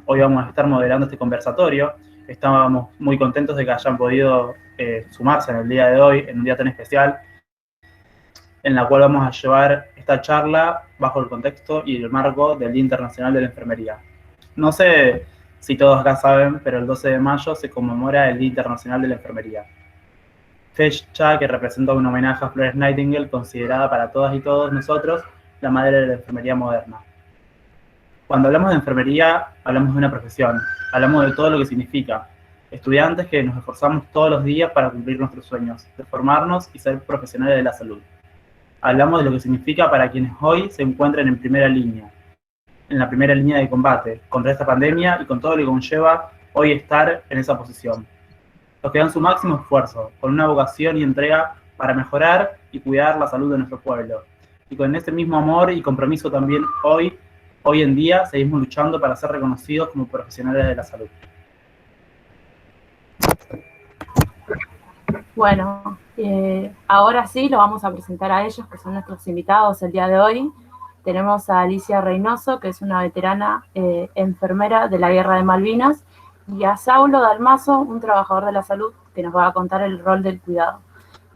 hoy vamos a estar moderando este conversatorio. Estábamos muy contentos de que hayan podido sumarse en el día de hoy, en un día tan especial, en la cual vamos a llevar esta charla bajo el contexto y el marco del Día Internacional de la Enfermería. No sé si todos acá saben, pero el 12 de mayo se conmemora el Día Internacional de la Enfermería. Fecha que representa un homenaje a Florence Nightingale, considerada para todas y todos nosotros la madre de la enfermería moderna. Cuando hablamos de enfermería, hablamos de una profesión, hablamos de todo lo que significa. Estudiantes que nos esforzamos todos los días para cumplir nuestros sueños, de formarnos y ser profesionales de la salud. Hablamos de lo que significa para quienes hoy se encuentran en primera línea, en la primera línea de combate contra esta pandemia y con todo lo que conlleva hoy estar en esa posición. Los que dan su máximo esfuerzo, con una vocación y entrega para mejorar y cuidar la salud de nuestro pueblo. Y con ese mismo amor y compromiso también hoy en día, seguimos luchando para ser reconocidos como profesionales de la salud. Bueno, ahora sí lo vamos a presentar a ellos, que son nuestros invitados el día de hoy. Tenemos a Alicia Reynoso, que es una veterana enfermera de la Guerra de Malvinas, y a Saulo Dalmazo, un trabajador de la salud, que nos va a contar el rol del cuidado.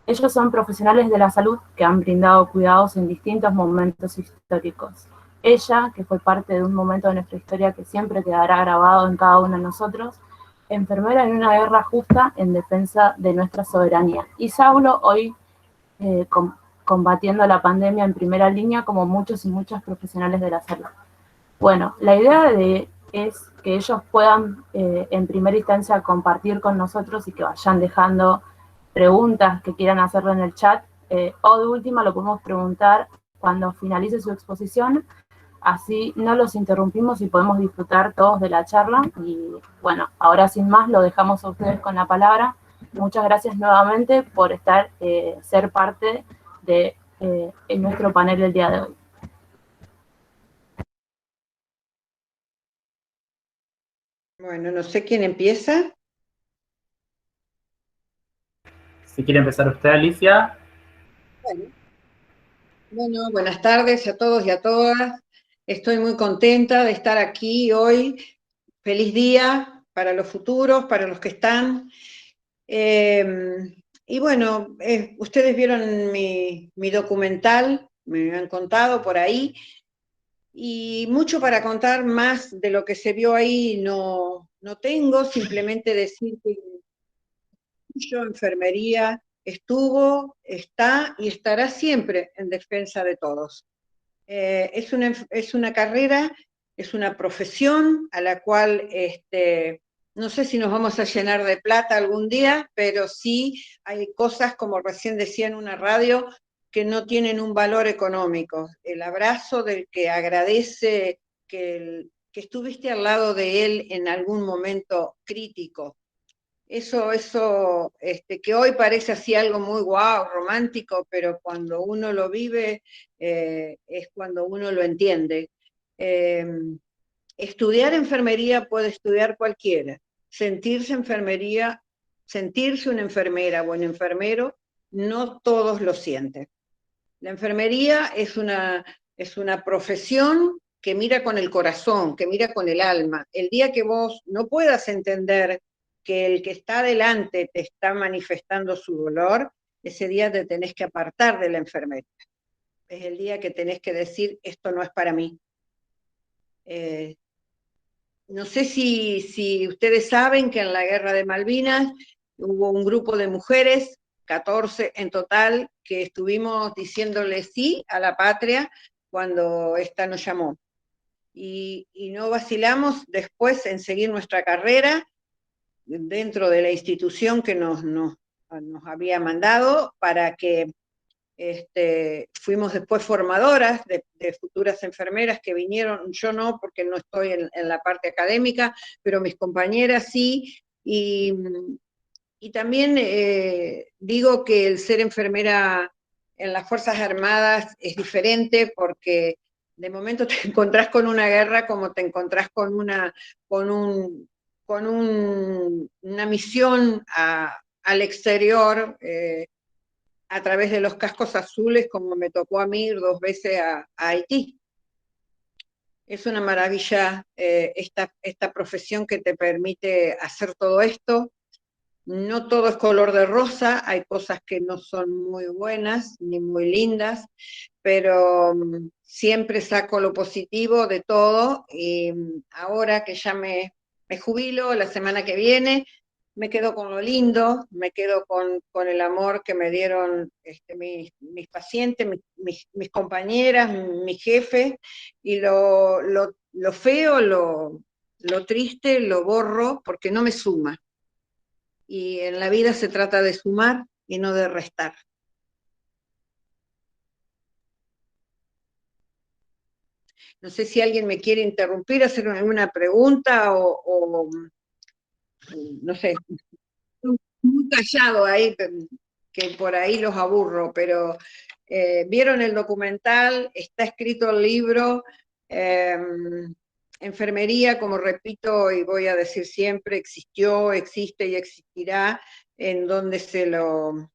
Ellos son profesionales de la salud que han brindado cuidados en distintos momentos históricos. Ella, que fue parte de un momento de nuestra historia que siempre quedará grabado en cada uno de nosotros, enfermera en una guerra justa en defensa de nuestra soberanía. Y Saulo, hoy combatiendo la pandemia en primera línea, como muchos y muchas profesionales de la salud. Bueno, la idea es que ellos puedan, en primera instancia, compartir con nosotros y que vayan dejando preguntas que quieran hacerlo en el chat, o de última lo podemos preguntar cuando finalice su exposición, así no los interrumpimos y podemos disfrutar todos de la charla. Y bueno, ahora sin más lo dejamos a ustedes con la palabra. Muchas gracias nuevamente por ser parte de nuestro panel el día de hoy. Bueno, no sé quién empieza. Si quiere empezar usted, Alicia. Bueno, buenas tardes a todos y a todas. Estoy muy contenta de estar aquí hoy. Feliz día para los futuros, para los que están. Y bueno, ustedes vieron mi documental, me han contado por ahí, y mucho para contar más de lo que se vio ahí no tengo, simplemente decir que yo, enfermería, estuvo, está y estará siempre en defensa de todos. Es una carrera, es una profesión a la cual no sé si nos vamos a llenar de plata algún día, pero sí hay cosas, como recién decía en una radio, que no tienen un valor económico. El abrazo del que agradece que estuviste al lado de él en algún momento crítico. Eso que hoy parece así algo muy guau, romántico, pero cuando uno lo vive es cuando uno lo entiende. Estudiar enfermería puede estudiar cualquiera. Sentirse una enfermera o un enfermero, no todos lo sienten. La enfermería es una profesión que mira con el corazón, que mira con el alma. El día que vos no puedas entender que el que está adelante te está manifestando su dolor, ese día te tenés que apartar de la enfermería. Es el día que tenés que decir, esto no es para mí. No sé si ustedes saben que en la Guerra de Malvinas hubo un grupo de mujeres, 14 en total, que estuvimos diciéndole sí a la patria cuando esta nos llamó. Y no vacilamos después en seguir nuestra carrera dentro de la institución que nos había mandado, para que fuimos después formadoras de futuras enfermeras que vinieron. Yo no, porque no estoy en la parte académica, pero mis compañeras sí, y también digo que el ser enfermera en las Fuerzas Armadas es diferente, porque de momento te encontrás con una guerra como te encontrás con una misión al exterior, a través de los cascos azules, como me tocó a mí ir 2 veces a Haití. Es una maravilla esta profesión que te permite hacer todo esto. No todo es color de rosa, hay cosas que no son muy buenas ni muy lindas, pero siempre saco lo positivo de todo y ahora que ya me jubilo la semana que viene, me quedo con lo lindo, me quedo con el amor que me dieron mis pacientes, mis compañeras, mi jefe, y lo feo, lo triste, lo borro porque no me suma. Y en la vida se trata de sumar y no de restar. No sé si alguien me quiere interrumpir, hacer alguna pregunta o no sé, muy callado ahí, que por ahí los aburro, pero vieron el documental, está escrito el libro, enfermería, como repito y voy a decir siempre, existió, existe y existirá en donde se lo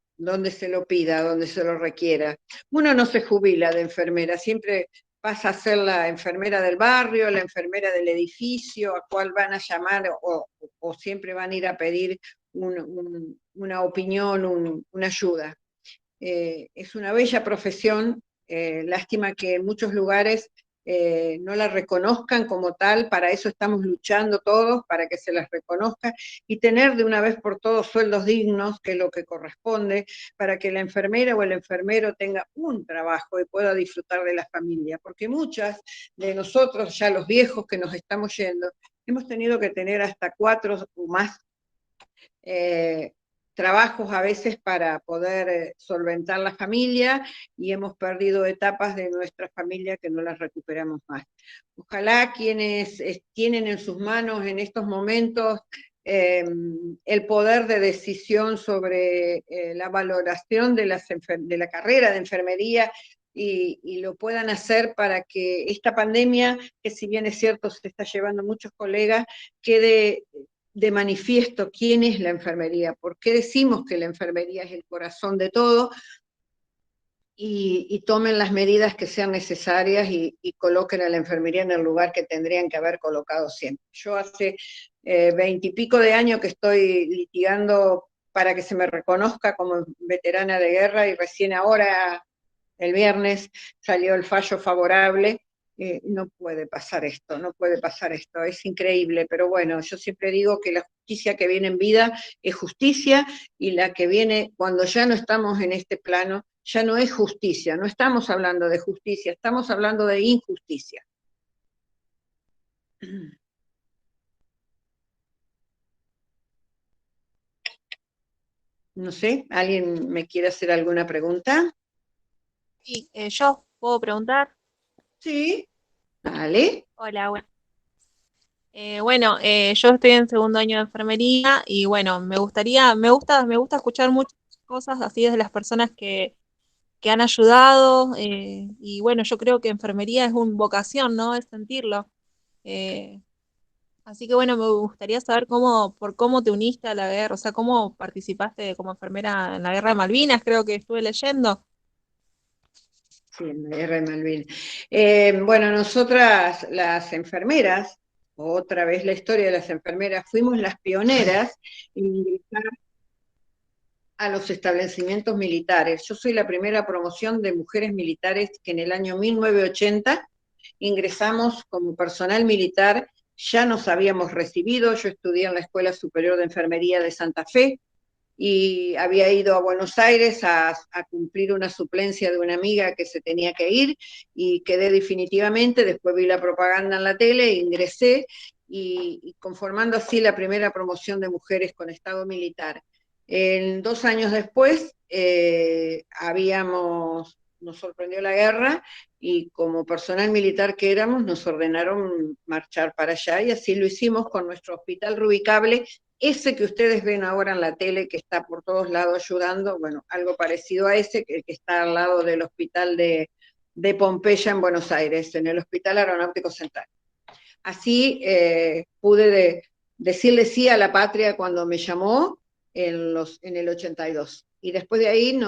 pida, donde se lo requiera. Uno no se jubila de enfermera, siempre pasa a ser la enfermera del barrio, la enfermera del edificio, a cuál van a llamar o siempre van a ir a pedir una opinión, una ayuda. Es una bella profesión, lástima que en muchos lugares no la reconozcan como tal, para eso estamos luchando todos, para que se las reconozca, y tener de una vez por todos sueldos dignos, que es lo que corresponde, para que la enfermera o el enfermero tenga un trabajo y pueda disfrutar de la familia, porque muchas de nosotros, ya los viejos que nos estamos yendo, hemos tenido que tener hasta 4 o más trabajos a veces para poder solventar la familia y hemos perdido etapas de nuestra familia que no las recuperamos más. Ojalá quienes tienen en sus manos en estos momentos el poder de decisión sobre la valoración de la carrera de enfermería y lo puedan hacer para que esta pandemia, que si bien es cierto se está llevando muchos colegas, quede de manifiesto quién es la enfermería, por qué decimos que la enfermería es el corazón de todo, y tomen las medidas que sean necesarias y coloquen a la enfermería en el lugar que tendrían que haber colocado siempre. Yo hace 20 y pico de años que estoy litigando para que se me reconozca como veterana de guerra y recién ahora, el viernes, salió el fallo favorable. No puede pasar esto, no puede pasar esto, es increíble, pero bueno, yo siempre digo que la justicia que viene en vida es justicia y la que viene cuando ya no estamos en este plano ya no es justicia, no estamos hablando de justicia, estamos hablando de injusticia. No sé, ¿alguien me quiere hacer alguna pregunta? Sí, yo puedo preguntar. Sí, dale. Hola, bueno. Yo estoy en segundo año de enfermería y bueno, me gusta escuchar muchas cosas así de las personas que han ayudado y bueno, yo creo que enfermería es una vocación, ¿no? Es sentirlo. Eh, Así que bueno, me gustaría saber por cómo te uniste a la guerra, o sea, cómo participaste como enfermera en la guerra de Malvinas, creo que estuve leyendo. Sí, en la guerra de Malvinas. Bueno, nosotras las enfermeras, otra vez la historia de las enfermeras, fuimos las pioneras en ingresar a los establecimientos militares. Yo soy la primera promoción de mujeres militares que en el año 1980 ingresamos como personal militar, ya nos habíamos recibido, yo estudié en la Escuela Superior de Enfermería de Santa Fe, y había ido a Buenos Aires a cumplir una suplencia de una amiga que se tenía que ir y quedé definitivamente, después vi la propaganda en la tele, ingresé y conformando así la primera promoción de mujeres con estado militar. 2 años después nos sorprendió la guerra y como personal militar que éramos nos ordenaron marchar para allá y así lo hicimos con nuestro hospital reubicable, ese que ustedes ven ahora en la tele, que está por todos lados ayudando, bueno, algo parecido a ese, que está al lado del hospital de Pompeya en Buenos Aires, en el Hospital Aeronáutico Central. Así pude decirle sí a la patria cuando me llamó en el 82. Y después de ahí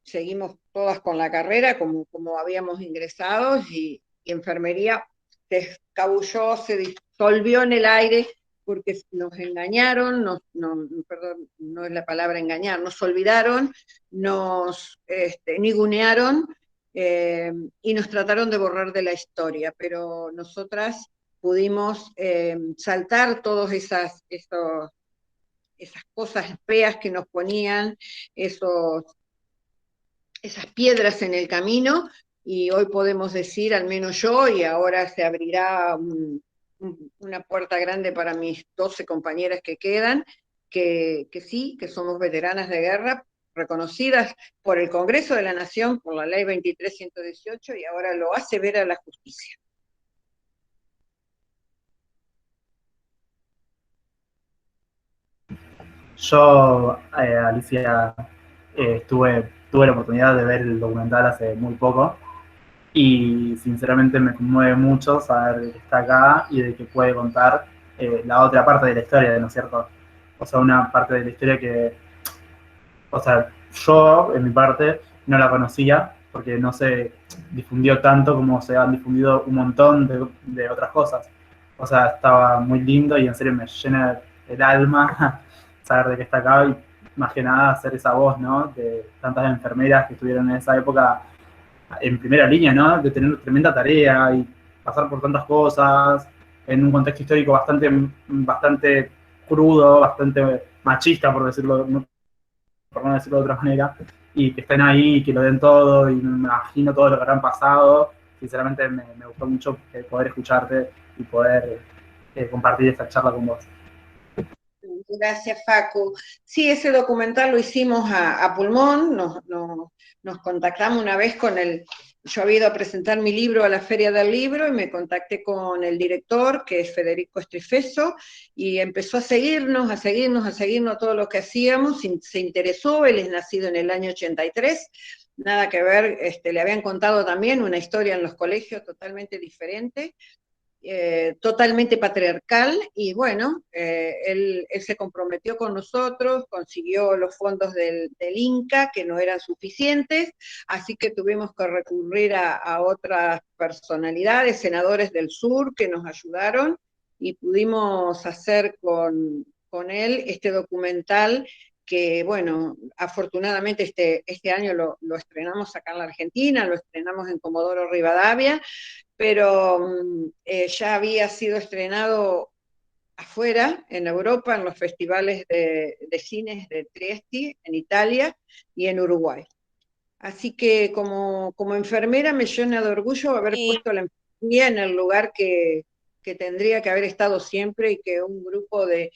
seguimos todas con la carrera como habíamos ingresado y enfermería escabulló, se disolvió en el aire, porque nos engañaron, perdón, no es la palabra engañar, nos olvidaron, nos ningunearon, y nos trataron de borrar de la historia, pero nosotras pudimos saltar todas esas cosas feas que nos ponían, esas piedras en el camino, y hoy podemos decir, al menos yo, y ahora se abrirá una puerta grande para mis 12 compañeras que quedan, que sí, que somos veteranas de guerra, reconocidas por el Congreso de la Nación, por la Ley 23118, y ahora lo hace ver a la justicia. Yo, Alicia, tuve la oportunidad de ver el documental hace muy poco y sinceramente me conmueve mucho saber de que está acá y de que puede contar la otra parte de la historia, ¿no es cierto? O sea, una parte de la historia que, o sea, yo en mi parte no la conocía porque no se difundió tanto como se han difundido un montón de otras cosas. O sea, estaba muy lindo y en serio me llena el alma saber de que está acá y más que nada hacer esa voz, ¿no? De tantas enfermeras que estuvieron en esa época en primera línea, ¿no? De tener tremenda tarea y pasar por tantas cosas en un contexto histórico bastante crudo, bastante machista, por no decirlo de otra manera, y que estén ahí, que lo den todo, y me imagino todo lo que habrán pasado. Sinceramente me gustó mucho poder escucharte y poder compartir esta charla con vos. Gracias, Facu. Sí, ese documental lo hicimos a pulmón, nos contactamos una vez yo había ido a presentar mi libro a la Feria del Libro y me contacté con el director, que es Federico Strifeso, y empezó a seguirnos todo lo que hacíamos, se interesó, él es nacido en el año 83, nada que ver, le habían contado también una historia en los colegios totalmente diferente, totalmente patriarcal, y bueno, él se comprometió con nosotros, consiguió los fondos del INCA, que no eran suficientes, así que tuvimos que recurrir a otras personalidades, senadores del sur, que nos ayudaron, y pudimos hacer con él este documental que, bueno, afortunadamente este año lo estrenamos acá en la Argentina, lo estrenamos en Comodoro Rivadavia, pero ya había sido estrenado afuera, en Europa, en los festivales de cines de Trieste, en Italia y en Uruguay. Así que como enfermera me llena de orgullo haber puesto la enfermería en el lugar que tendría que haber estado siempre, y que un grupo de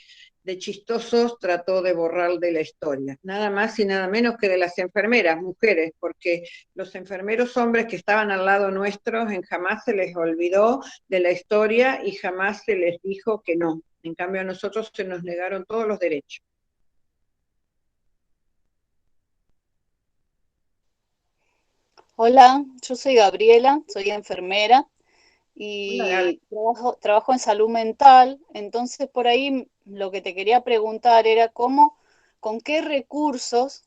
chistosos trató de borrar de la historia. Nada más y nada menos que de las enfermeras, mujeres, porque los enfermeros hombres que estaban al lado nuestros, jamás se les olvidó de la historia y jamás se les dijo que no. En cambio a nosotros se nos negaron todos los derechos. Hola, yo soy Gabriela, soy enfermera Hola, Gaby. y trabajo en salud mental. Entonces, por ahí lo que te quería preguntar era con qué recursos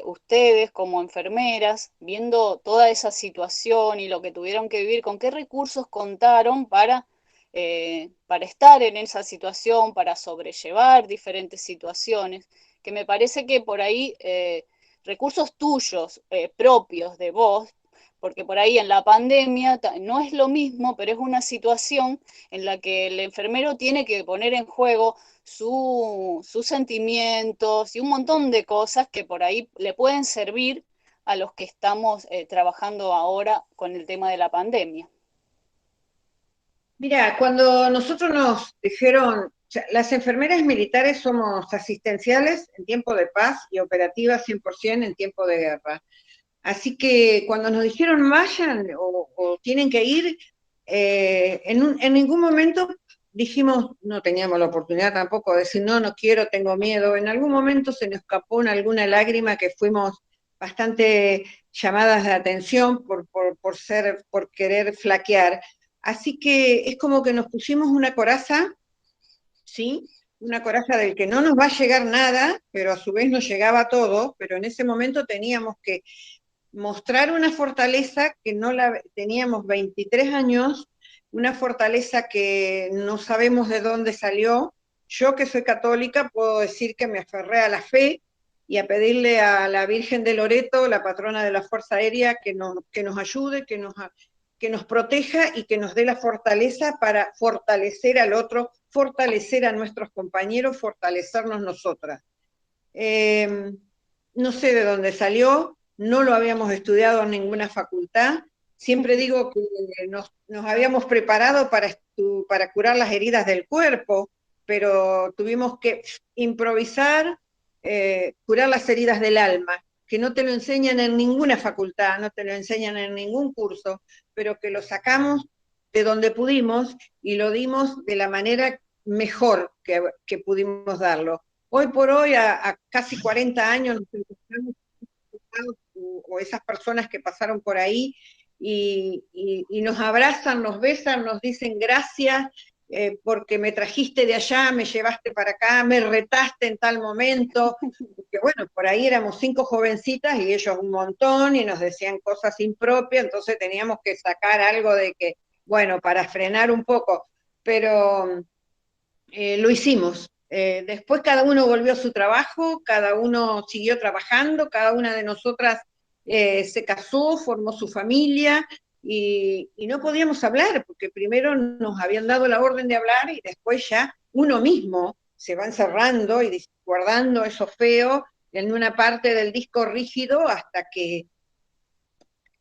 ustedes como enfermeras, viendo toda esa situación y lo que tuvieron que vivir, con qué recursos contaron para estar en esa situación, para sobrellevar diferentes situaciones, que me parece que por ahí recursos tuyos, propios de vos, porque por ahí en la pandemia no es lo mismo, pero es una situación en la que el enfermero tiene que poner en juego sus sentimientos y un montón de cosas que por ahí le pueden servir a los que estamos trabajando ahora con el tema de la pandemia. Mira, cuando nosotros nos dijeron, o sea, las enfermeras militares somos asistenciales en tiempo de paz y operativas 100% en tiempo de guerra. Así que cuando nos dijeron vayan o tienen que ir, en ningún momento dijimos, no teníamos la oportunidad tampoco de decir, no quiero, tengo miedo. En algún momento se nos escapó alguna lágrima, que fuimos bastante llamadas de atención por querer flaquear. Así que es como que nos pusimos una coraza, ¿sí? Una coraza del que no nos va a llegar nada, pero a su vez nos llegaba todo, pero en ese momento teníamos que mostrar una fortaleza que no la teníamos 23 años una fortaleza que no sabemos de dónde salió. Yo, que soy católica, puedo decir que me aferré a la fe y a pedirle a la Virgen de Loreto, la patrona de la Fuerza Aérea, que nos ayude, que nos proteja y que nos dé la fortaleza para fortalecer al otro, fortalecer a nuestros compañeros, fortalecernos nosotras. No sé de dónde salió, no lo habíamos estudiado en ninguna facultad. Siempre digo que nos habíamos preparado para curar las heridas del cuerpo, pero tuvimos que improvisar, curar las heridas del alma, que no te lo enseñan en ninguna facultad, no te lo enseñan en ningún curso, pero que lo sacamos de donde pudimos y lo dimos de la manera mejor que pudimos darlo. Hoy por hoy, a casi 40 años, nos encontramos o esas personas que pasaron por ahí y nos abrazan, nos besan, nos dicen gracias, porque me trajiste de allá, me llevaste para acá, me retaste en tal momento, porque bueno, por ahí éramos 5 jovencitas y ellos un montón y nos decían cosas impropias, entonces teníamos que sacar algo de que, bueno, para frenar un poco, pero lo hicimos. Después cada uno volvió a su trabajo, cada uno siguió trabajando, cada una de nosotras se casó, formó su familia, y no podíamos hablar, porque primero nos habían dado la orden de hablar y después ya uno mismo se va encerrando y guardando eso feo en una parte del disco rígido hasta que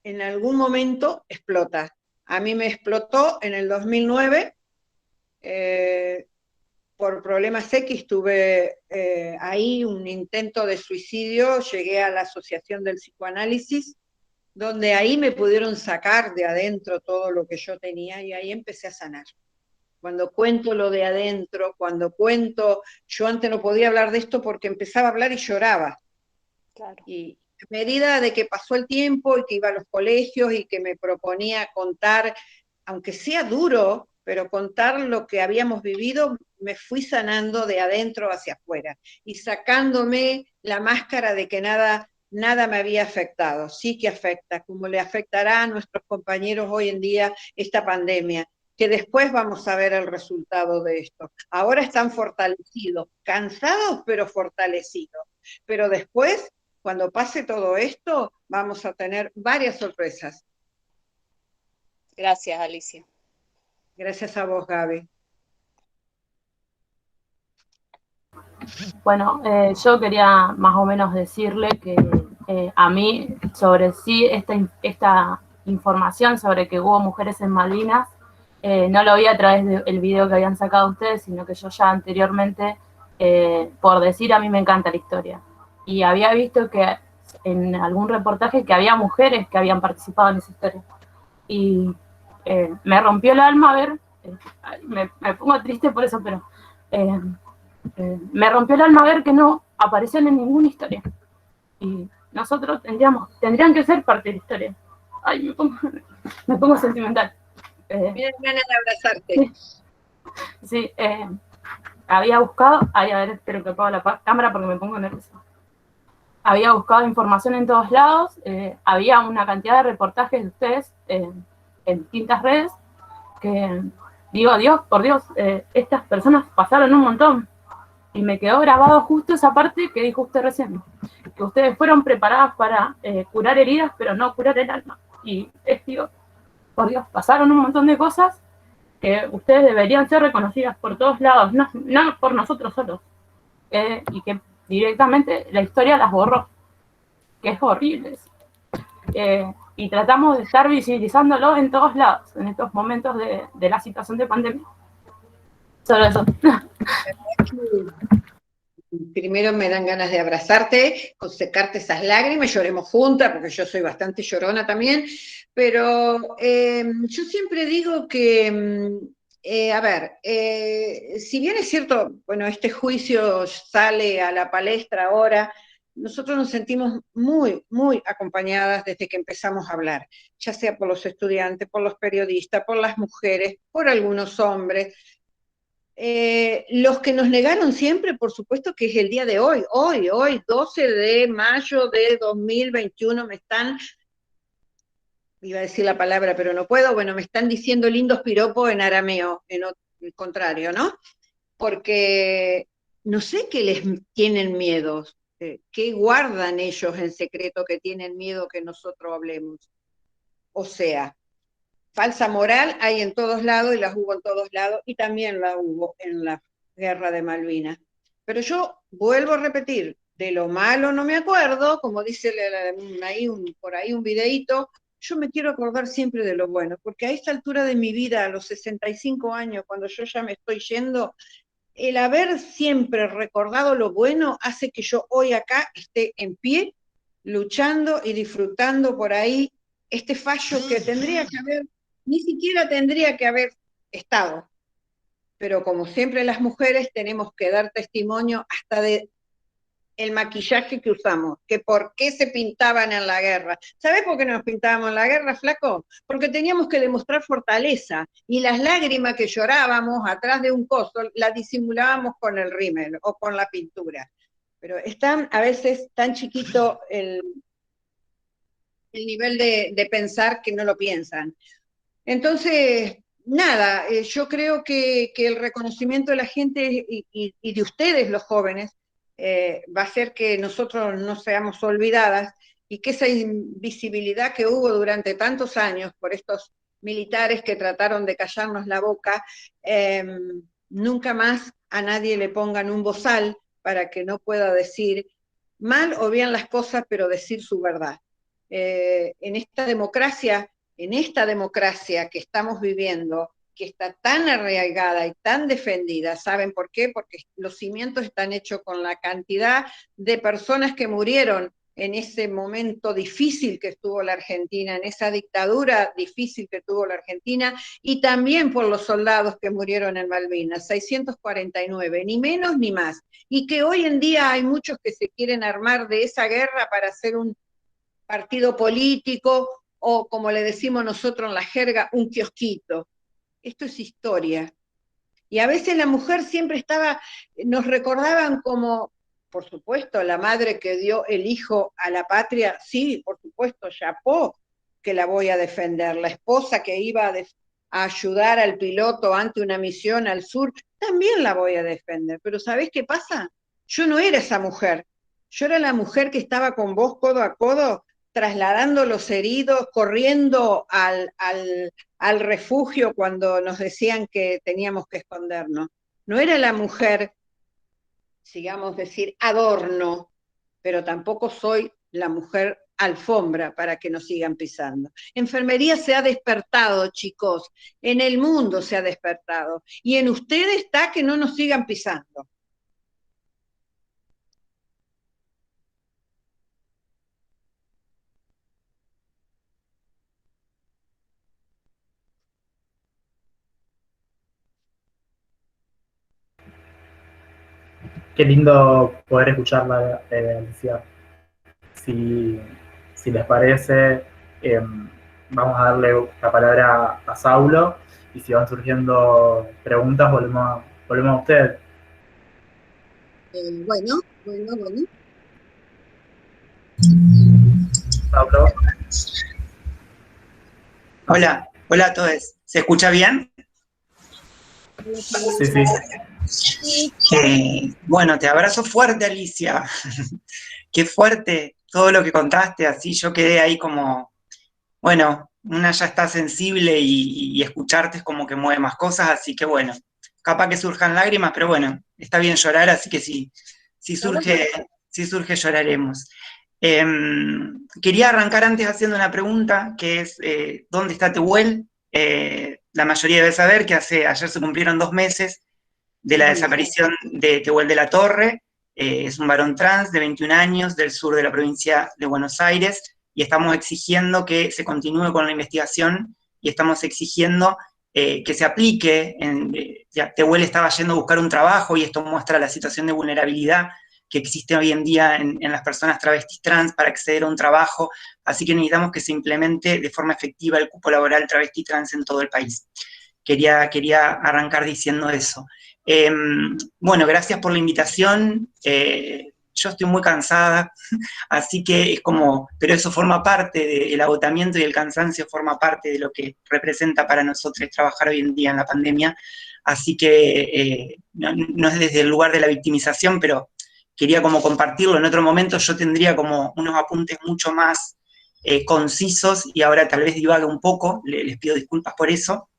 en algún momento explota. A mí me explotó en el 2009, por problemas X tuve ahí un intento de suicidio, llegué a la Asociación del Psicoanálisis, donde ahí me pudieron sacar de adentro todo lo que yo tenía y ahí empecé a sanar. Cuando cuento lo de adentro, cuando cuento, yo antes no podía hablar de esto porque empezaba a hablar y lloraba. Claro. Y a medida de que pasó el tiempo y que iba a los colegios y que me proponía contar, aunque sea duro, pero contar lo que habíamos vivido, me fui sanando de adentro hacia afuera y sacándome la máscara de que nada me había afectado. Sí que afecta, como le afectará a nuestros compañeros hoy en día esta pandemia, que después vamos a ver el resultado de esto. Ahora están fortalecidos, cansados pero fortalecidos, pero después, cuando pase todo esto, vamos a tener varias sorpresas. Gracias, Alicia. Gracias a vos, Gaby. Bueno, yo quería más o menos decirle que a mí, sobre sí, esta información sobre que hubo mujeres en Malvinas, no lo vi a través del video que habían sacado ustedes, sino que yo ya anteriormente, por decir, a mí me encanta la historia. Y había visto que en algún reportaje que había mujeres que habían participado en esa historia. Y me rompió el alma ver, me pongo triste por eso, pero me rompió el alma ver que no aparecían en ninguna historia. Y nosotros tendrían que ser parte de la historia. Ay, me pongo sentimental. Me dan ganas de abrazarte. Sí, había buscado, a ver, espero que apague la cámara porque me pongo nerviosa. Había buscado información en todos lados, había una cantidad de reportajes de ustedes en distintas redes que, digo, Dios, por Dios, estas personas pasaron un montón. Y me quedó grabado justo esa parte que dijo usted recién, que ustedes fueron preparadas para curar heridas, pero no curar el alma. Y digo, por Dios, pasaron un montón de cosas que ustedes deberían ser reconocidas por todos lados, no por nosotros solos. Y que directamente la historia las borró, que es horrible eso. Y tratamos de estar visibilizándolo en todos lados, en estos momentos de la situación de pandemia. Solo eso. Primero me dan ganas de abrazarte, secarte esas lágrimas, lloremos juntas, porque yo soy bastante llorona también, pero yo siempre digo que, a ver, si bien es cierto, bueno, este juicio sale a la palestra ahora, nosotros nos sentimos muy, muy acompañadas desde que empezamos a hablar, ya sea por los estudiantes, por los periodistas, por las mujeres, por algunos hombres. Los que nos negaron siempre, por supuesto que es el día de hoy, 12 de mayo de 2021, me iba a decir la palabra, pero no puedo, bueno, me están diciendo lindos piropos en arameo, en el contrario, ¿no? Porque no sé qué les tienen miedo, qué guardan ellos en secreto que tienen miedo que nosotros hablemos. O sea, falsa moral hay en todos lados y las hubo en todos lados y también la hubo en la guerra de Malvinas. Pero yo vuelvo a repetir, de lo malo no me acuerdo, como dice por ahí un videíto, yo me quiero acordar siempre de lo bueno, porque a esta altura de mi vida, a los 65 años, cuando yo ya me estoy yendo, el haber siempre recordado lo bueno hace que yo hoy acá esté en pie, luchando y disfrutando por ahí este fallo que tendría que haber, ni siquiera tendría que haber estado. Pero como siempre las mujeres tenemos que dar testimonio hasta de el maquillaje que usamos, que por qué se pintaban en la guerra. ¿Sabés por qué nos pintábamos en la guerra, flaco? Porque teníamos que demostrar fortaleza, y las lágrimas que llorábamos atrás de un coso, las disimulábamos con el rímel o con la pintura. Pero están a veces tan chiquito el nivel de pensar que no lo piensan. Entonces, nada, yo creo que el reconocimiento de la gente y de ustedes, los jóvenes, va a hacer que nosotros no seamos olvidadas y que esa invisibilidad que hubo durante tantos años por estos militares que trataron de callarnos la boca, nunca más a nadie le pongan un bozal para que no pueda decir mal o bien las cosas, pero decir su verdad. En esta democracia que estamos viviendo, que está tan arraigada y tan defendida, ¿saben por qué? Porque los cimientos están hechos con la cantidad de personas que murieron en ese momento difícil que estuvo la Argentina, en esa dictadura difícil que tuvo la Argentina, y también por los soldados que murieron en Malvinas, 649, ni menos ni más. Y que hoy en día hay muchos que se quieren armar de esa guerra para hacer un partido político, o como le decimos nosotros en la jerga, un kiosquito. Esto es historia. Y a veces la mujer siempre estaba, nos recordaban como, por supuesto, la madre que dio el hijo a la patria, sí, por supuesto, chapó, que la voy a defender. La esposa que iba a ayudar al piloto ante una misión al sur, también la voy a defender. Pero ¿sabés qué pasa? Yo no era esa mujer. Yo era la mujer que estaba con vos codo a codo, trasladando los heridos, corriendo al refugio cuando nos decían que teníamos que escondernos. No era la mujer, sigamos decir, adorno, pero tampoco soy la mujer alfombra para que nos sigan pisando. Enfermería se ha despertado, chicos, en el mundo se ha despertado, y en ustedes está que no nos sigan pisando. Qué lindo poder escucharla, Alicia. Si les parece, vamos a darle la palabra a Saulo, y si van surgiendo preguntas, volvemos a usted. Bueno. Saulo. Hola a todos. ¿Se escucha bien? Sí. Bueno, te abrazo fuerte, Alicia. Qué fuerte todo lo que contaste, así yo quedé ahí como, bueno, una ya está sensible y escucharte es como que mueve más cosas, así que bueno, capaz que surjan lágrimas, pero bueno, está bien llorar, así que si surge lloraremos. Quería arrancar antes haciendo una pregunta, que es, ¿dónde está Tehuel? La mayoría debe saber que ayer se cumplieron 2 meses de la desaparición de Tehuel de la Torre. Es un varón trans de 21 años del sur de la provincia de Buenos Aires, y estamos exigiendo que se continúe con la investigación, y estamos exigiendo que se aplique. Tehuel estaba yendo a buscar un trabajo, y esto muestra la situación de vulnerabilidad que existe hoy en día en las personas travestis trans para acceder a un trabajo, así que necesitamos que se implemente de forma efectiva el cupo laboral travesti trans en todo el país. Quería arrancar diciendo eso. Bueno, gracias por la invitación. yo estoy muy cansada, así que es como, pero eso forma parte del agotamiento y el cansancio forma parte de lo que representa para nosotros trabajar hoy en día en la pandemia, así que no es desde el lugar de la victimización, pero quería como compartirlo. En otro momento yo tendría como unos apuntes mucho más concisos y ahora tal vez divague un poco, les pido disculpas por eso,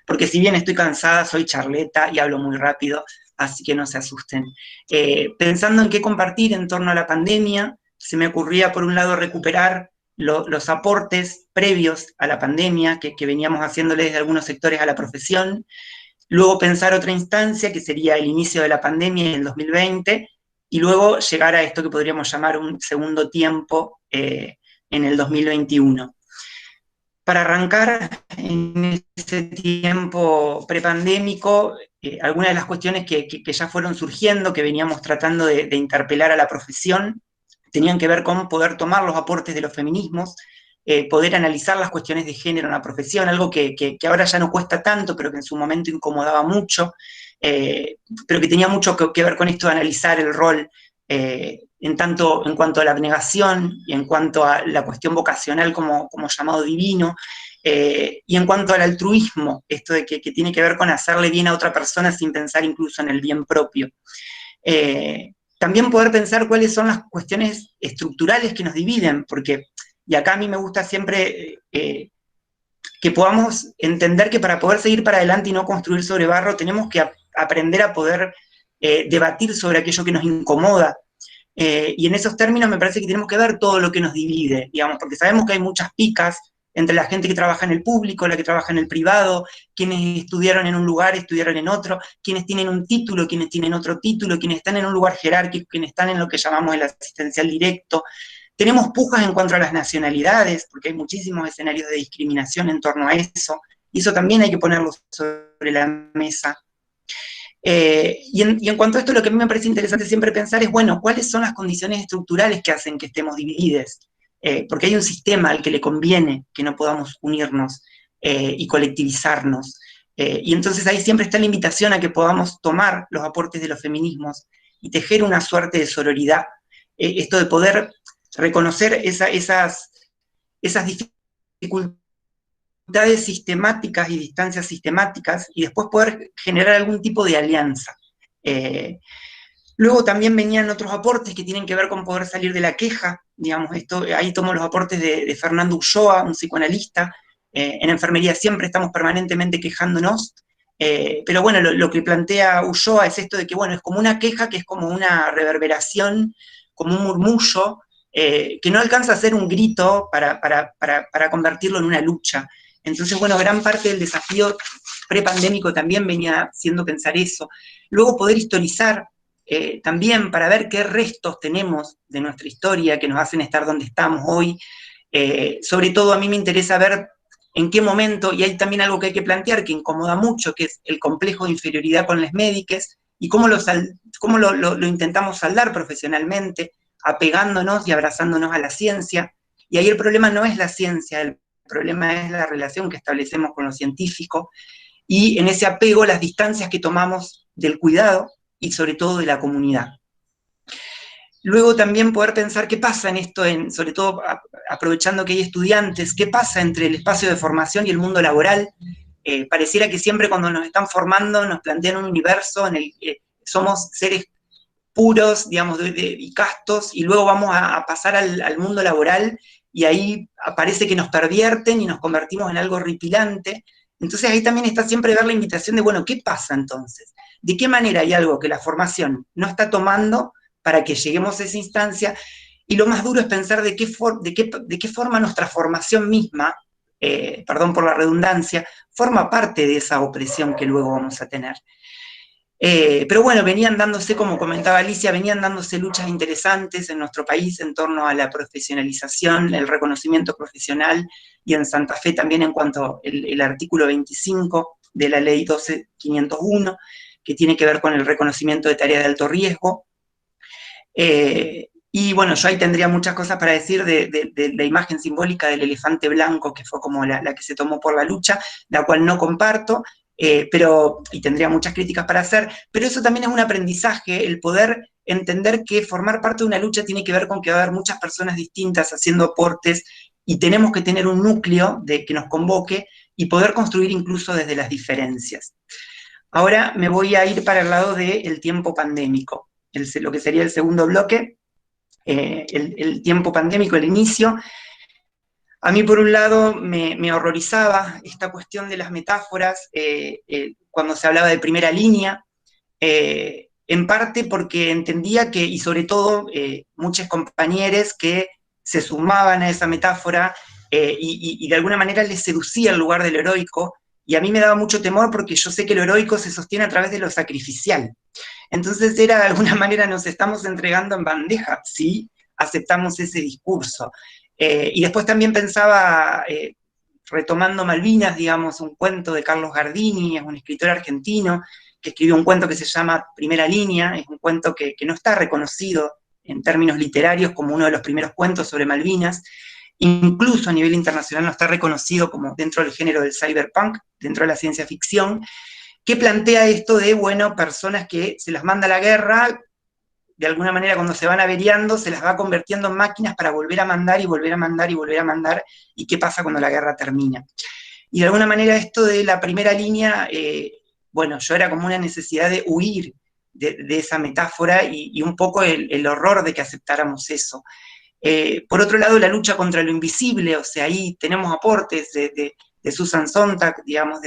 porque si bien estoy cansada, soy charleta y hablo muy rápido, así que no se asusten. Pensando en qué compartir en torno a la pandemia, se me ocurría por un lado recuperar los aportes previos a la pandemia que veníamos haciéndole desde algunos sectores a la profesión, luego pensar otra instancia que sería el inicio de la pandemia en el 2020, y luego llegar a esto que podríamos llamar un segundo tiempo en el 2021. Para arrancar en ese tiempo prepandémico, algunas de las cuestiones que ya fueron surgiendo, que veníamos tratando de interpelar a la profesión, tenían que ver con poder tomar los aportes de los feminismos, poder analizar las cuestiones de género en la profesión, algo que ahora ya no cuesta tanto, pero que en su momento incomodaba mucho, pero que tenía mucho que ver con esto de analizar el rol en cuanto a la abnegación y en cuanto a la cuestión vocacional como llamado divino, y en cuanto al altruismo, esto de que tiene que ver con hacerle bien a otra persona sin pensar incluso en el bien propio. También poder pensar cuáles son las cuestiones estructurales que nos dividen, porque, y acá a mí me gusta siempre que podamos entender que para poder seguir para adelante y no construir sobre barro, tenemos que aprender a poder debatir sobre aquello que nos incomoda. Y en esos términos me parece que tenemos que ver todo lo que nos divide, digamos, porque sabemos que hay muchas picas entre la gente que trabaja en el público, la que trabaja en el privado, quienes estudiaron en un lugar, estudiaron en otro, quienes tienen un título, quienes tienen otro título, quienes están en un lugar jerárquico, quienes están en lo que llamamos el asistencial directo. Tenemos pujas en cuanto a las nacionalidades, porque hay muchísimos escenarios de discriminación en torno a eso, y eso también hay que ponerlo sobre la mesa. Y en cuanto a esto, lo que a mí me parece interesante siempre pensar es, bueno, ¿cuáles son las condiciones estructurales que hacen que estemos divididos? Porque hay un sistema al que le conviene que no podamos unirnos y colectivizarnos. Y entonces ahí siempre está la invitación a que podamos tomar los aportes de los feminismos y tejer una suerte de sororidad. Esto de poder reconocer esas dificultades sistemáticas y distancias sistemáticas y después poder generar algún tipo de alianza. Luego también venían otros aportes que tienen que ver con poder salir de la queja, digamos, ahí tomo los aportes de Fernando Ulloa, un psicoanalista. En enfermería siempre estamos permanentemente quejándonos, pero bueno, lo que plantea Ulloa es esto de que, bueno, es como una queja que es como una reverberación, como un murmullo, que no alcanza a ser un grito para convertirlo en una lucha. Entonces, bueno, gran parte del desafío prepandémico también venía siendo pensar eso. Luego poder historizar también para ver qué restos tenemos de nuestra historia que nos hacen estar donde estamos hoy. Sobre todo a mí me interesa ver en qué momento, y hay también algo que hay que plantear que incomoda mucho, que es el complejo de inferioridad con las médicas, y cómo lo intentamos saldar profesionalmente, apegándonos y abrazándonos a la ciencia. Y ahí el problema no es la ciencia, el problema es la relación que establecemos con lo científico, y en ese apego las distancias que tomamos del cuidado y sobre todo de la comunidad. Luego también poder pensar qué pasa en esto, sobre todo aprovechando que hay estudiantes, qué pasa entre el espacio de formación y el mundo laboral. Pareciera que siempre cuando nos están formando nos plantean un universo en el que somos seres puros, digamos, y castos, y luego vamos a pasar al mundo laboral, y ahí parece que nos pervierten y nos convertimos en algo horripilante. Entonces ahí también está siempre ver la invitación de, bueno, ¿qué pasa entonces? ¿De qué manera hay algo que la formación no está tomando para que lleguemos a esa instancia? Y lo más duro es pensar de qué forma nuestra formación misma, perdón por la redundancia, forma parte de esa opresión que luego vamos a tener. Pero bueno, venían dándose, como comentaba Alicia, venían dándose luchas interesantes en nuestro país en torno a la profesionalización, el reconocimiento profesional, y en Santa Fe también en cuanto al artículo 25 de la ley 12.501, que tiene que ver con el reconocimiento de tareas de alto riesgo. Y bueno, yo ahí tendría muchas cosas para decir de la imagen simbólica del elefante blanco, que fue como la que se tomó por la lucha, la cual no comparto, y tendría muchas críticas para hacer, pero eso también es un aprendizaje, el poder entender que formar parte de una lucha tiene que ver con que va a haber muchas personas distintas haciendo aportes y tenemos que tener un núcleo que nos convoque y poder construir incluso desde las diferencias. Ahora me voy a ir para el lado del tiempo pandémico, lo que sería el segundo bloque, el tiempo pandémico, el inicio. A mí, por un lado, me horrorizaba esta cuestión de las metáforas cuando se hablaba de primera línea, en parte porque entendía que, y sobre todo, muchos compañeros que se sumaban a esa metáfora y de alguna manera les seducía el lugar del heroico, y a mí me daba mucho temor porque yo sé que lo heroico se sostiene a través de lo sacrificial. Entonces era, de alguna manera, nos estamos entregando en bandeja, si aceptamos ese discurso. Y después también pensaba, retomando Malvinas, digamos, un cuento de Carlos Gardini, es un escritor argentino, que escribió un cuento que se llama Primera Línea, es un cuento que no está reconocido en términos literarios como uno de los primeros cuentos sobre Malvinas, incluso a nivel internacional no está reconocido como dentro del género del cyberpunk, dentro de la ciencia ficción, que plantea esto de, bueno, personas que se las manda a la guerra, de alguna manera cuando se van averiando, se las va convirtiendo en máquinas para volver a mandar y volver a mandar y volver a mandar, y qué pasa cuando la guerra termina. Y de alguna manera esto de la primera línea, bueno, yo era como una necesidad de huir de esa metáfora y un poco el horror de que aceptáramos eso. Por otro lado, la lucha contra lo invisible, o sea, ahí tenemos aportes de Susan Sontag, digamos,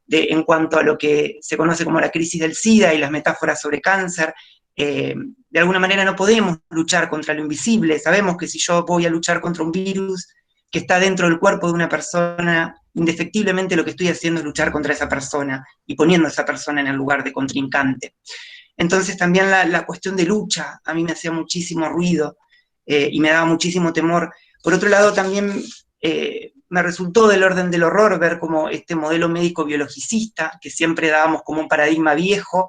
en cuanto a lo que se conoce como la crisis del SIDA y las metáforas sobre cáncer. De alguna manera no podemos luchar contra lo invisible. Sabemos que si yo voy a luchar contra un virus que está dentro del cuerpo de una persona, indefectiblemente lo que estoy haciendo es luchar contra esa persona y poniendo a esa persona en el lugar de contrincante. Entonces también la cuestión de lucha a mí me hacía muchísimo ruido y me daba muchísimo temor. Por otro lado también me resultó del orden del horror ver como este modelo médico-biologicista, que siempre dábamos como un paradigma viejo,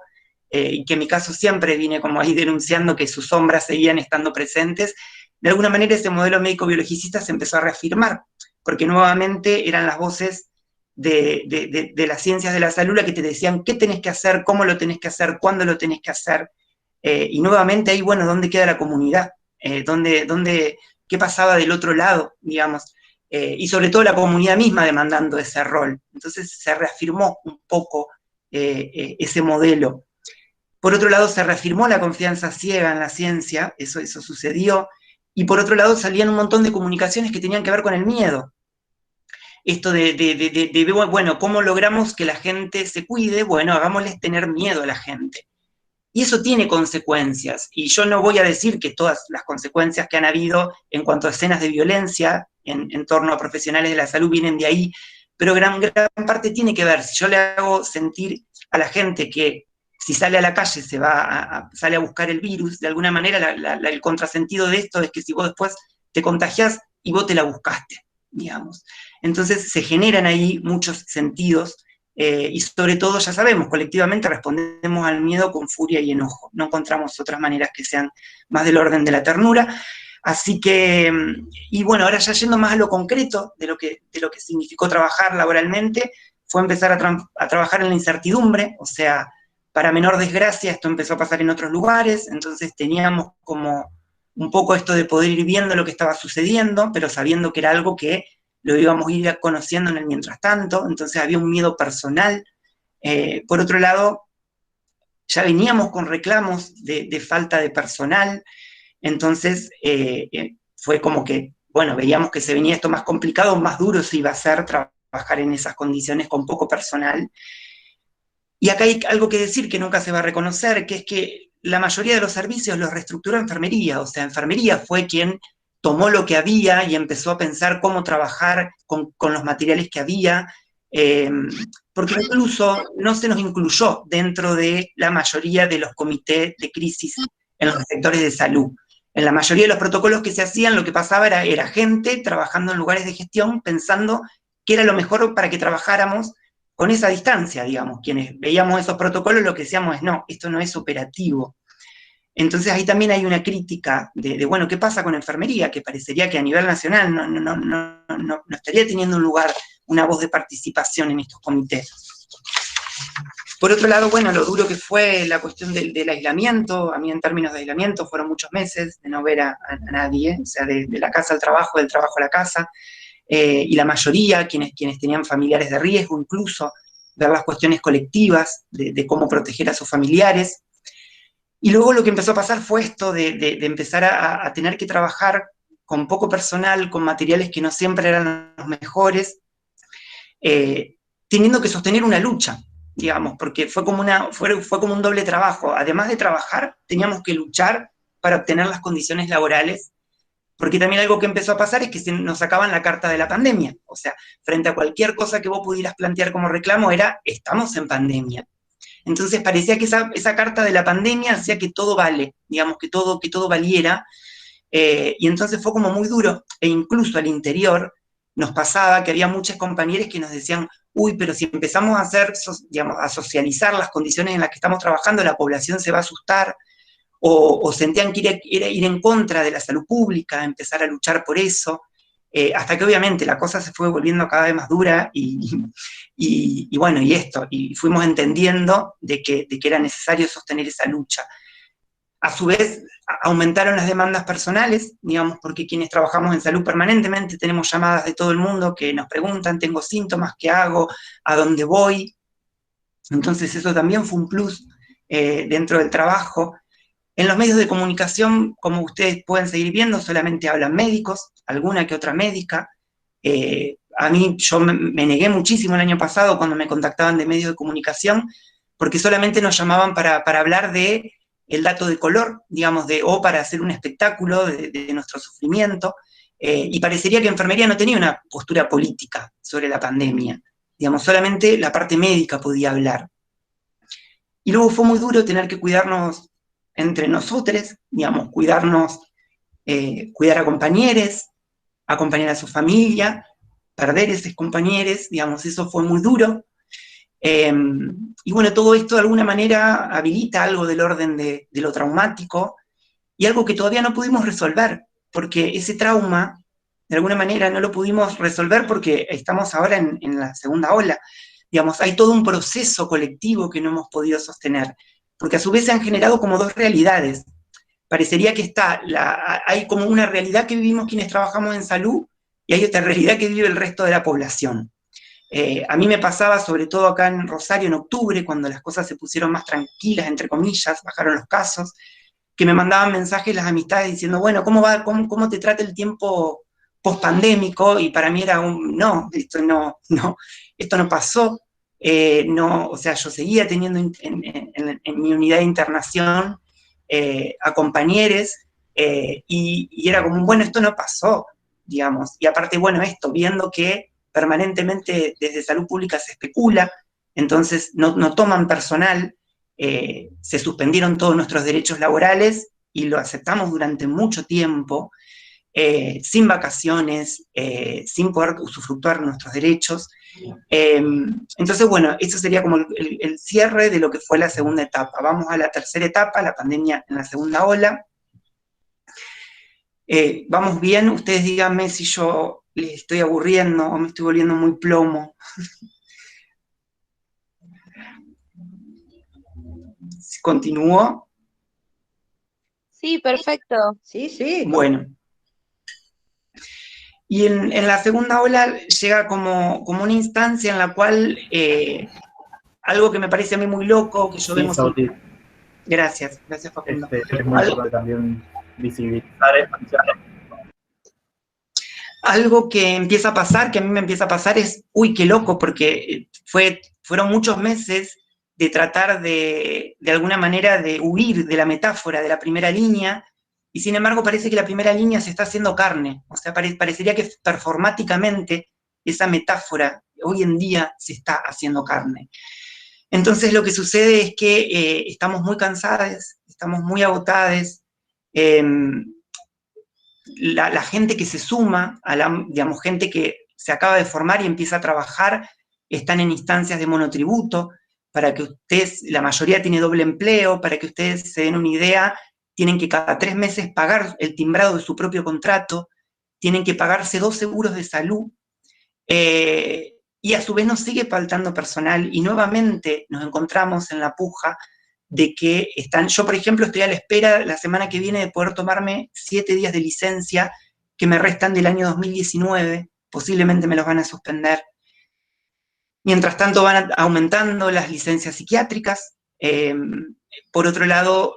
y que en mi caso siempre vine como ahí denunciando que sus sombras seguían estando presentes, de alguna manera ese modelo médico-biologicista se empezó a reafirmar, porque nuevamente eran las voces de las ciencias de la salud las que te decían qué tenés que hacer, cómo lo tenés que hacer, cuándo lo tenés que hacer, y nuevamente ahí, bueno, ¿dónde queda la comunidad? ¿Qué pasaba del otro lado, digamos? Y sobre todo la comunidad misma demandando ese rol. Entonces se reafirmó un poco ese modelo. Por otro lado, se reafirmó la confianza ciega en la ciencia, eso sucedió, y por otro lado salían un montón de comunicaciones que tenían que ver con el miedo. Esto bueno, ¿cómo logramos que la gente se cuide? Bueno, hagámosles tener miedo a la gente. Y eso tiene consecuencias, y yo no voy a decir que todas las consecuencias que han habido en cuanto a escenas de violencia en torno a profesionales de la salud vienen de ahí, pero gran parte tiene que ver. Si yo le hago sentir a la gente que si sale a la calle sale a buscar el virus, de alguna manera el contrasentido de esto es que si vos después te contagiás y vos te la buscaste, digamos. Entonces se generan ahí muchos sentidos, y sobre todo, ya sabemos, colectivamente respondemos al miedo con furia y enojo. No encontramos otras maneras que sean más del orden de la ternura. Así que, y bueno, ahora ya yendo más a lo concreto de lo que significó trabajar laboralmente, fue empezar a trabajar en la incertidumbre, o sea, para menor desgracia esto empezó a pasar en otros lugares, entonces teníamos como un poco esto de poder ir viendo lo que estaba sucediendo, pero sabiendo que era algo que lo íbamos a ir conociendo en el mientras tanto, entonces había un miedo personal. Por otro lado, ya veníamos con reclamos de falta de personal, entonces fue como que, bueno, veíamos que se venía esto más complicado, más duro se iba a hacer trabajar en esas condiciones con poco personal. Y acá hay algo que decir que nunca se va a reconocer, que es que la mayoría de los servicios los reestructuró enfermería, o sea, enfermería fue quien tomó lo que había y empezó a pensar cómo trabajar con los materiales que había, porque incluso no se nos incluyó dentro de la mayoría de los comités de crisis en los sectores de salud. En la mayoría de los protocolos que se hacían, lo que pasaba era gente trabajando en lugares de gestión pensando que era lo mejor para que trabajáramos con esa distancia, digamos. Quienes veíamos esos protocolos lo que decíamos es, no, esto no es operativo. Entonces ahí también hay una crítica de bueno, ¿qué pasa con enfermería? Que parecería que a nivel nacional no estaría teniendo un lugar, una voz de participación en estos comités. Por otro lado, bueno, lo duro que fue la cuestión del aislamiento. A mí, en términos de aislamiento, fueron muchos meses de no ver a nadie, o sea, de la casa al trabajo, del trabajo a la casa, y la mayoría, quienes tenían familiares de riesgo, incluso, ver las cuestiones colectivas de cómo proteger a sus familiares. Y luego lo que empezó a pasar fue esto de empezar a tener que trabajar con poco personal, con materiales que no siempre eran los mejores, teniendo que sostener una lucha, digamos, porque fue como un doble trabajo. Además de trabajar, teníamos que luchar para obtener las condiciones laborales, porque también algo que empezó a pasar es que nos sacaban la carta de la pandemia. O sea, frente a cualquier cosa que vos pudieras plantear como reclamo era, estamos en pandemia. Entonces parecía que esa carta de la pandemia hacía que todo vale, digamos, que todo valiera, y entonces fue como muy duro, e incluso al interior nos pasaba que había muchos compañeros que nos decían, uy, pero si empezamos a hacer, digamos, a socializar las condiciones en las que estamos trabajando, la población se va a asustar, o sentían que ir en contra de la salud pública, empezar a luchar por eso, hasta que obviamente la cosa se fue volviendo cada vez más dura, y bueno, y fuimos entendiendo de que era necesario sostener esa lucha. A su vez, aumentaron las demandas personales, digamos, porque quienes trabajamos en salud permanentemente tenemos llamadas de todo el mundo que nos preguntan, tengo síntomas, ¿qué hago? ¿A dónde voy? Entonces eso también fue un plus dentro del trabajo. En los medios de comunicación, como ustedes pueden seguir viendo, solamente hablan médicos, alguna que otra médica. A mí, yo me negué muchísimo el año pasado cuando me contactaban de medios de comunicación, porque solamente nos llamaban para hablar de el dato de color, digamos, o para hacer un espectáculo de nuestro sufrimiento, y parecería que enfermería no tenía una postura política sobre la pandemia, digamos, solamente la parte médica podía hablar. Y luego fue muy duro tener que cuidarnos entre nosotros, digamos, cuidarnos, cuidar a compañeros, acompañar a su familia, perder esos compañeros, digamos, eso fue muy duro. Y bueno, todo esto de alguna manera habilita algo del orden de lo traumático y algo que todavía no pudimos resolver, porque ese trauma, de alguna manera, no lo pudimos resolver porque estamos ahora en la segunda ola. Digamos, hay todo un proceso colectivo que no hemos podido sostener, porque a su vez se han generado como dos realidades. Parecería que hay como una realidad que vivimos quienes trabajamos en salud y hay otra realidad que vive el resto de la población. A mí me pasaba, sobre todo acá en Rosario, en octubre, cuando las cosas se pusieron más tranquilas, entre comillas, bajaron los casos, que me mandaban mensajes las amistades diciendo, bueno, ¿cómo te trata el tiempo post-pandémico? Y para mí era no, esto no pasó. No, o sea, yo seguía teniendo en mi unidad de internación a compañeros, y era como, bueno, esto no pasó, digamos. Y aparte, bueno, viendo que permanentemente desde salud pública se especula, entonces no toman personal, se suspendieron todos nuestros derechos laborales y lo aceptamos durante mucho tiempo, sin vacaciones, sin poder usufructuar nuestros derechos. Entonces, bueno, eso sería como el cierre de lo que fue la segunda etapa. Vamos a la tercera etapa, la pandemia en la segunda ola. Vamos bien, ustedes díganme si yo les estoy aburriendo o me estoy volviendo muy plomo. ¿Continúo? Sí, perfecto. Sí, sí. Bueno. Y en la segunda ola llega como una instancia en la cual algo que me parece a mí muy loco, que yo Sí, vengo... Sauti. Gracias Facundo. Es muy importante también visibilizar esto. Algo que empieza a pasar, que a mí me empieza a pasar es, uy, qué loco, porque fueron muchos meses de tratar de alguna manera de huir de la metáfora de la primera línea, y sin embargo parece que la primera línea se está haciendo carne, o sea, parecería que performáticamente esa metáfora hoy en día se está haciendo carne. Entonces lo que sucede es que estamos muy cansadas, estamos muy agotadas, la gente que se suma, digamos, gente que se acaba de formar y empieza a trabajar, están en instancias de monotributo, para que ustedes, la mayoría tiene doble empleo, para que ustedes se den una idea, tienen que cada 3 meses pagar el timbrado de su propio contrato, tienen que pagarse 2 seguros de salud, y y a su vez nos sigue faltando personal, y nuevamente nos encontramos en la puja de que yo por ejemplo estoy a la espera la semana que viene de poder tomarme 7 días de licencia que me restan del año 2019, posiblemente me los van a suspender. Mientras tanto van aumentando las licencias psiquiátricas. Por otro lado,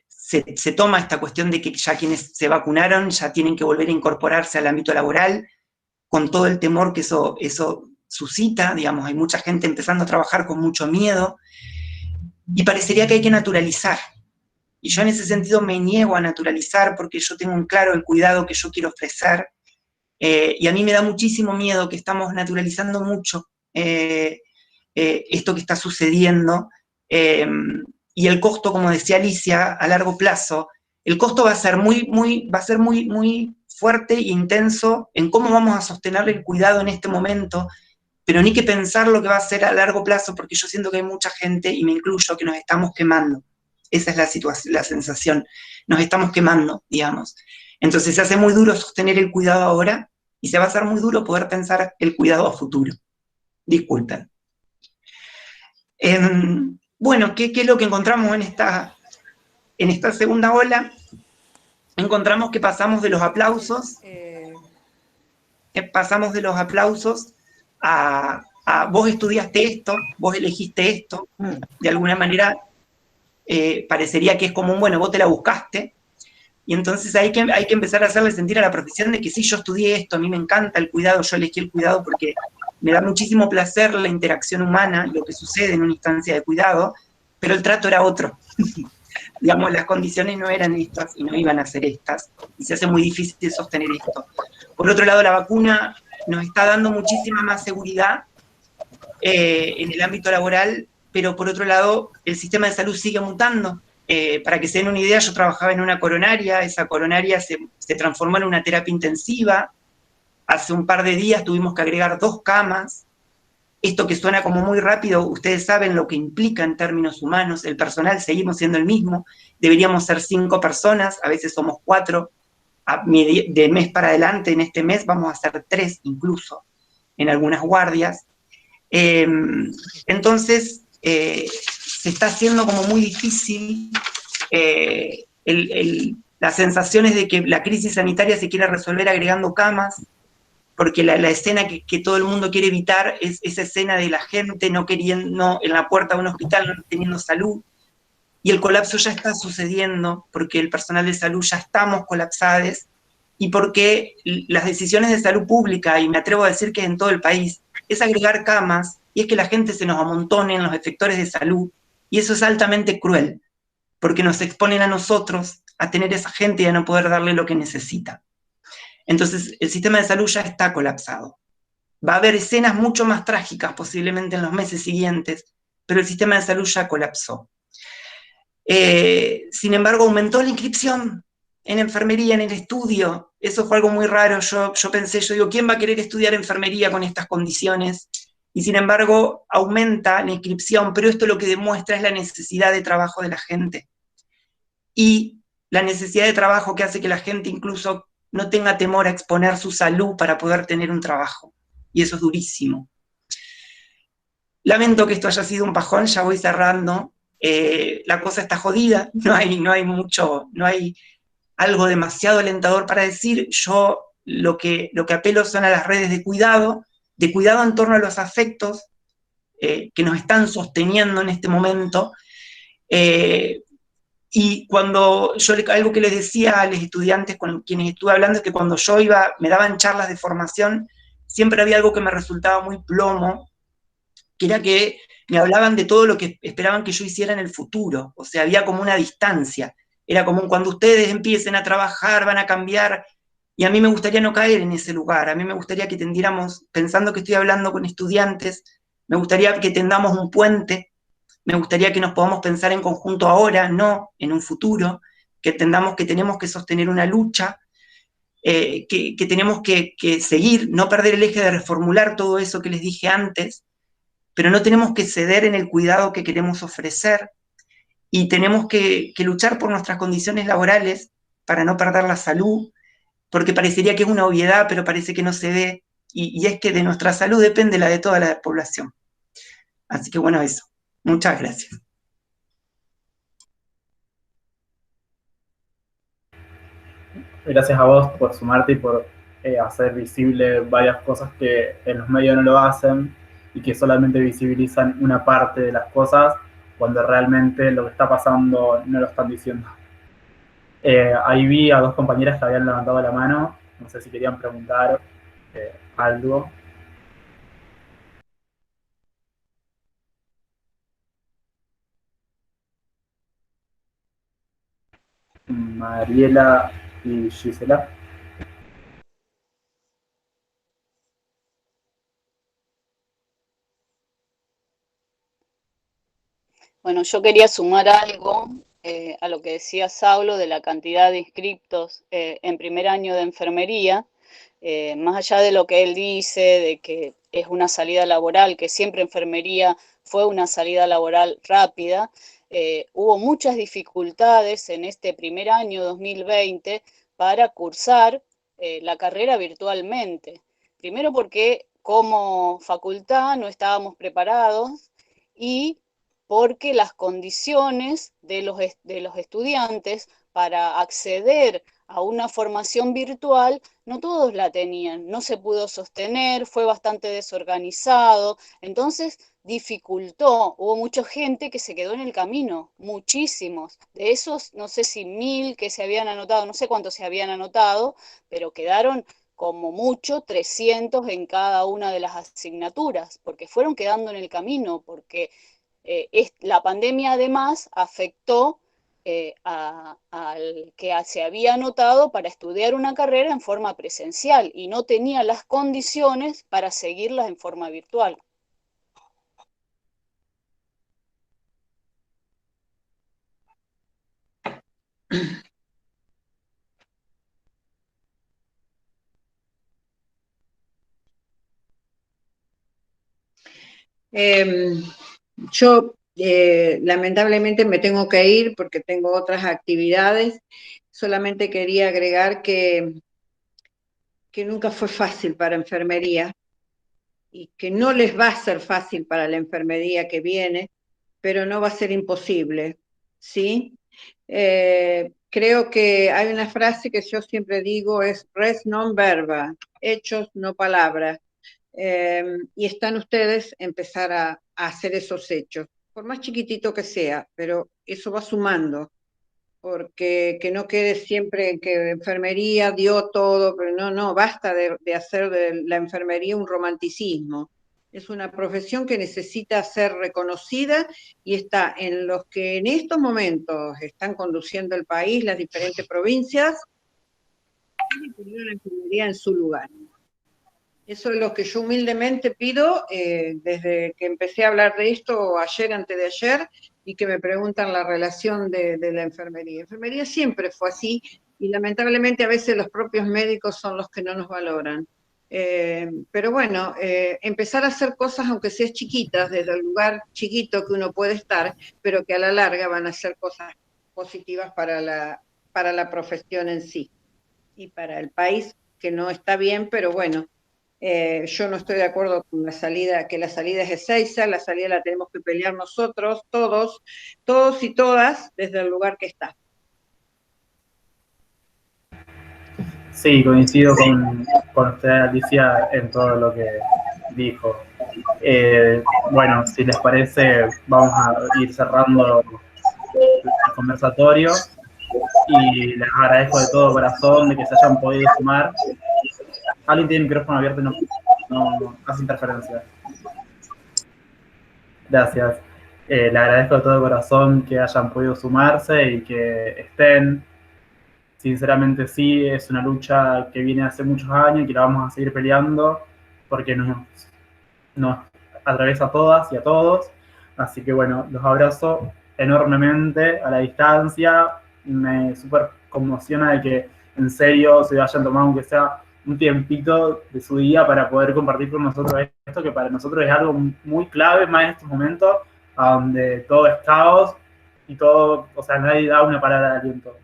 se toma esta cuestión de que ya quienes se vacunaron ya tienen que volver a incorporarse al ámbito laboral, con todo el temor que eso suscita, digamos, hay mucha gente empezando a trabajar con mucho miedo, y parecería que hay que naturalizar. Y yo en ese sentido me niego a naturalizar porque yo tengo en claro el cuidado que yo quiero ofrecer, y a mí me da muchísimo miedo que estamos naturalizando mucho esto que está sucediendo, y el costo, como decía Alicia, a largo plazo, el costo va a ser muy fuerte e intenso en cómo vamos a sostener el cuidado en este momento, pero ni que pensar lo que va a ser a largo plazo, porque yo siento que hay mucha gente, y me incluyo, que nos estamos quemando. Esa es la situación, la sensación. Nos estamos quemando, digamos. Entonces se hace muy duro sostener el cuidado ahora, y se va a hacer muy duro poder pensar el cuidado a futuro. Disculpen. Bueno, ¿qué es lo que encontramos en esta segunda ola? Encontramos que pasamos de los aplausos, a vos estudiaste esto, vos elegiste esto, de alguna manera parecería que es como bueno, vos te la buscaste, y entonces hay que empezar a hacerle sentir a la profesión de que sí, yo estudié esto, a mí me encanta el cuidado, yo elegí el cuidado porque me da muchísimo placer la interacción humana, lo que sucede en una instancia de cuidado, pero el trato era otro. Digamos, las condiciones no eran estas y no iban a ser estas, y se hace muy difícil sostener esto. Por otro lado, la vacuna nos está dando muchísima más seguridad en el ámbito laboral, pero por otro lado, el sistema de salud sigue mutando. Para que se den una idea, yo trabajaba en una coronaria, esa coronaria se transformó en una terapia intensiva. Hace un par de días tuvimos que agregar 2 camas. Esto que suena como muy rápido, ustedes saben lo que implica en términos humanos. El personal seguimos siendo el mismo. Deberíamos ser 5 personas, a veces somos 4. De mes para adelante, en este mes, vamos a ser 3 incluso, en algunas guardias. Entonces, se está haciendo como muy difícil. Las sensaciones de que la crisis sanitaria se quiere resolver agregando camas, porque la escena que todo el mundo quiere evitar es esa escena de la gente no en la puerta de un hospital no teniendo salud, y el colapso ya está sucediendo, porque el personal de salud ya estamos colapsados, y porque las decisiones de salud pública, y me atrevo a decir que en todo el país, es agregar camas, y es que la gente se nos amontone en los efectores de salud, y eso es altamente cruel, porque nos exponen a nosotros a tener esa gente y a no poder darle lo que necesita. Entonces, el sistema de salud ya está colapsado. Va a haber escenas mucho más trágicas posiblemente en los meses siguientes, pero el sistema de salud ya colapsó. Sin embargo, aumentó la inscripción en enfermería, en el estudio. Eso fue algo muy raro. Yo digo, ¿quién va a querer estudiar enfermería con estas condiciones? Y sin embargo, aumenta la inscripción, pero esto lo que demuestra es la necesidad de trabajo de la gente. Y la necesidad de trabajo que hace que la gente incluso no tenga temor a exponer su salud para poder tener un trabajo. Y eso es durísimo. Lamento que esto haya sido un pajón, ya voy cerrando. La cosa está jodida, no hay algo demasiado alentador para decir. Yo lo que apelo son a las redes de cuidado en torno a los afectos que nos están sosteniendo en este momento. Y cuando algo que les decía a los estudiantes con quienes estuve hablando es que cuando yo me daban charlas de formación, siempre había algo que me resultaba muy plomo, que era que me hablaban de todo lo que esperaban que yo hiciera en el futuro. O sea, había como una distancia. Era como cuando ustedes empiecen a trabajar, van a cambiar, y a mí me gustaría no caer en ese lugar. A mí me gustaría que tendiéramos, pensando que estoy hablando con estudiantes, me gustaría que tendamos un puente. Me gustaría que nos podamos pensar en conjunto ahora, no en un futuro, que entendamos que tenemos que sostener una lucha, que tenemos que seguir, no perder el eje de reformular todo eso que les dije antes, pero no tenemos que ceder en el cuidado que queremos ofrecer, y tenemos que luchar por nuestras condiciones laborales para no perder la salud, porque parecería que es una obviedad, pero parece que no se ve, y es que de nuestra salud depende la de toda la población. Así que bueno, eso. Muchas gracias. Gracias a vos por sumarte y por hacer visible varias cosas que en los medios no lo hacen y que solamente visibilizan una parte de las cosas cuando realmente lo que está pasando no lo están diciendo. Ahí vi a dos compañeras que habían levantado la mano, no sé si querían preguntar algo. Mariela y Gisela. Bueno, yo quería sumar algo a lo que decía Saulo de la cantidad de inscriptos en primer año de enfermería. Más allá de lo que él dice, de que es una salida laboral, que siempre enfermería fue una salida laboral rápida, hubo muchas dificultades en este primer año 2020 para cursar la carrera virtualmente. Primero porque como facultad no estábamos preparados y porque las condiciones de los estudiantes para acceder a una formación virtual no todos la tenían, no se pudo sostener, fue bastante desorganizado, entonces dificultó, hubo mucha gente que se quedó en el camino, muchísimos, de esos no sé si 1000 que se habían anotado, no sé cuántos se habían anotado, pero quedaron como mucho 300 en cada una de las asignaturas, porque fueron quedando en el camino, porque la pandemia además afectó al que se había anotado para estudiar una carrera en forma presencial y no tenía las condiciones para seguirlas en forma virtual. Yo lamentablemente me tengo que ir porque tengo otras actividades. Solamente quería agregar que nunca fue fácil para enfermería y que no les va a ser fácil para la enfermería que viene, pero no va a ser imposible, ¿sí? Creo que hay una frase que yo siempre digo, es res non verba, hechos no palabras. Y están ustedes empezar a hacer esos hechos, por más chiquitito que sea, pero eso va sumando, porque que no quede siempre que enfermería dio todo, pero no, basta de hacer de la enfermería un romanticismo. Es una profesión que necesita ser reconocida y está en los que en estos momentos están conduciendo el país, las diferentes provincias, y poner la enfermería en su lugar. Eso es lo que yo humildemente pido desde que empecé a hablar de esto ayer, antes de ayer, y que me preguntan la relación de la enfermería. La enfermería siempre fue así y lamentablemente a veces los propios médicos son los que no nos valoran. Pero bueno, empezar a hacer cosas, aunque sean chiquitas, desde el lugar chiquito que uno puede estar, pero que a la larga van a ser cosas positivas para la profesión en sí y para el país, que no está bien, pero bueno. Yo no estoy de acuerdo con la salida, que la salida es Ezeiza, la salida la tenemos que pelear nosotros, todos y todas, desde el lugar que está. Sí, coincido con usted, Alicia, en todo lo que dijo. Bueno, si les parece, vamos a ir cerrando el conversatorio y les agradezco de todo corazón de que se hayan podido sumar. Alguien tiene el micrófono abierto y no hace interferencia. Gracias. Le agradezco de todo corazón que hayan podido sumarse y que estén. Sinceramente sí, es una lucha que viene hace muchos años y que la vamos a seguir peleando porque nos atraviesa a todas y a todos. Así que bueno, los abrazo enormemente a la distancia. Me súper conmociona de que en serio se hayan tomado aunque sea un tiempito de su día para poder compartir con nosotros esto, que para nosotros es algo muy clave más en estos momentos, donde todo es caos y todo, o sea, nadie da una palabra de aliento.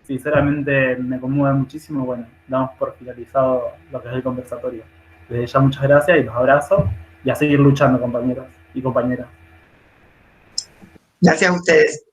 Sinceramente me conmueve muchísimo. Bueno, damos por finalizado lo que es el conversatorio. Desde ya muchas gracias y los abrazo y a seguir luchando, compañeros y compañeras. Gracias a ustedes.